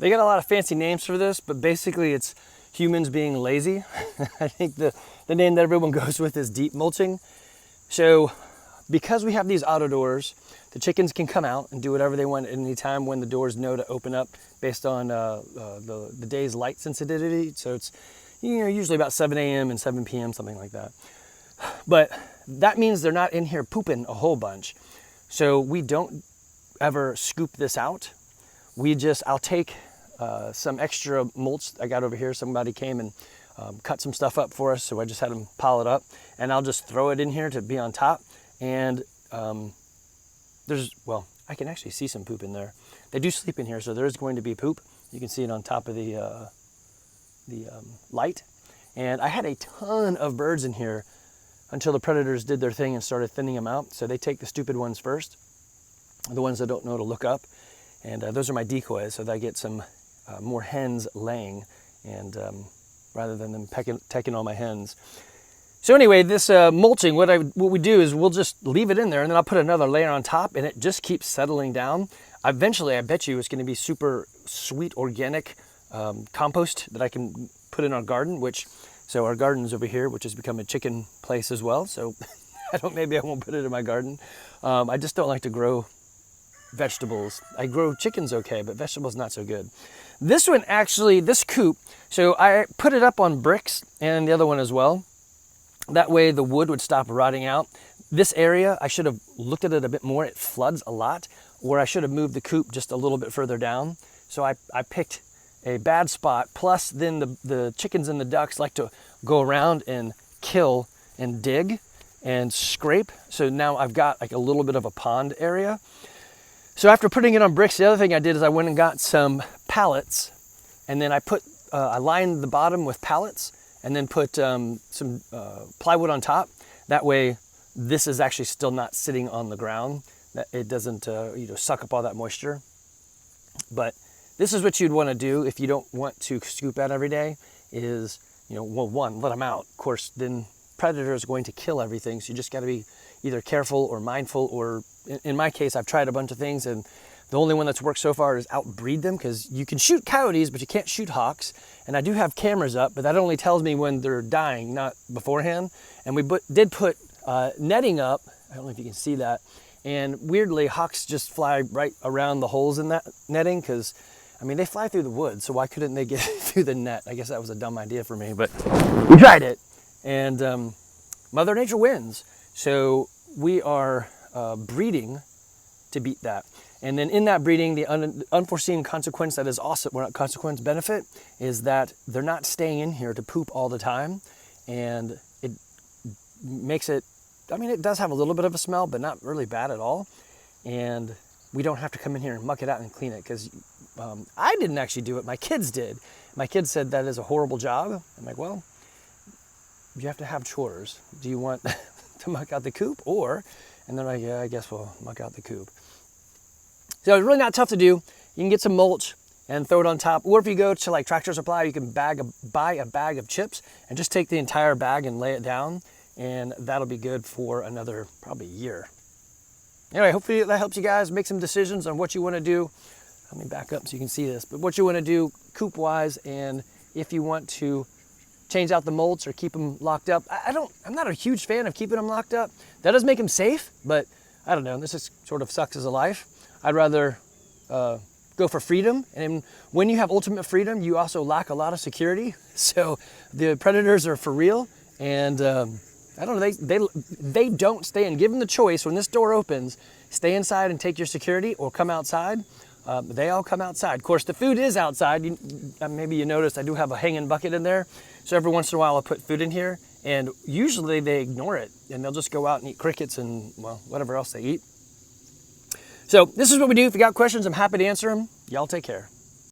They got a lot of fancy names for this, but basically it's humans being lazy. I think the name that everyone goes with is deep mulching. So because we have these auto doors, the chickens can come out and do whatever they want at any time when the doors know to open up based on the day's light sensitivity. So it's usually about 7 a.m. and 7 p.m., something like that. But that means they're not in here pooping a whole bunch. So we don't ever scoop this out. I'll take some extra mulch I got over here. Somebody came and cut some stuff up for us, so I just had them pile it up, and I'll just throw it in here to be on top. And I can actually see some poop in there. They do sleep in here, so there is going to be poop. You can see it on top of the light. And I had a ton of birds in here until the predators did their thing and started thinning them out. So they take the stupid ones first, the ones that don't know to look up. And those are my decoys, so that I get some more hens laying, and rather than them pecking all my hens. So anyway, this mulching, what we do is we'll just leave it in there, and then I'll put another layer on top, and it just keeps settling down. Eventually, I bet you it's going to be super sweet organic compost that I can put in our garden. So our garden's over here, which has become a chicken place as well. So maybe I won't put it in my garden. I just don't like to grow vegetables. I grow chickens okay, but vegetables not so good. This one actually, this coop, so I put it up on bricks and the other one as well. That way the wood would stop rotting out. This area, I should have looked at it a bit more. It floods a lot, or I should have moved the coop just a little bit further down. So I picked a bad spot. Plus then the chickens and the ducks like to go around and kill and dig and scrape. So now I've got like a little bit of a pond area. So after putting it on bricks, the other thing I did is I went and got some pallets, and then I lined the bottom with pallets, and then put some plywood on top. That way, this is actually still not sitting on the ground. That it doesn't suck up all that moisture. But this is what you'd want to do if you don't want to scoop out every day. Is one, let them out. Of course, then predator is going to kill everything. So you just got to be either careful or mindful, or in my case, I've tried a bunch of things, and the only one that's worked so far is outbreed them, because you can shoot coyotes, but you can't shoot hawks. And I do have cameras up, but that only tells me when they're dying, not beforehand. And we did put netting up. I don't know if you can see that. And weirdly, hawks just fly right around the holes in that netting, because, they fly through the woods, so why couldn't they get through the net? I guess that was a dumb idea for me, but we tried it. And Mother Nature wins. So we are breeding to beat that. And then in that breeding, the unforeseen consequence that is also, well, not consequence, benefit, is that they're not staying in here to poop all the time. And it makes it, it does have a little bit of a smell, but not really bad at all. And we don't have to come in here and muck it out and clean it, because I didn't actually do it. My kids did. My kids said that is a horrible job. I'm like, well, you have to have chores. Do you want to muck out the coop, and they're like, yeah, I guess we'll muck out the coop. So it's really not tough to do. You can get some mulch and throw it on top, or if you go to like Tractor Supply, you can buy a bag of chips and just take the entire bag and lay it down, and that'll be good for another probably year. Anyway, hopefully that helps you guys make some decisions on what you want to do. Let me back up so you can see this, but what you want to do coop wise, and if you want to change out the mulch or keep them locked up. I'm not a huge fan of keeping them locked up. That does make them safe, but I don't know, this is sort of sucks as a life. I'd rather go for freedom. And when you have ultimate freedom, you also lack a lot of security. So the predators are for real. And I don't know, they don't stay in. Give them the choice when this door opens, stay inside and take your security, or come outside. They all come outside. Of course, the food is outside. Maybe you noticed I do have a hanging bucket in there. So every once in a while I'll put food in here, and usually they ignore it and they'll just go out and eat crickets and, well, whatever else they eat. So this is what we do. If you got questions, I'm happy to answer them. Y'all take care.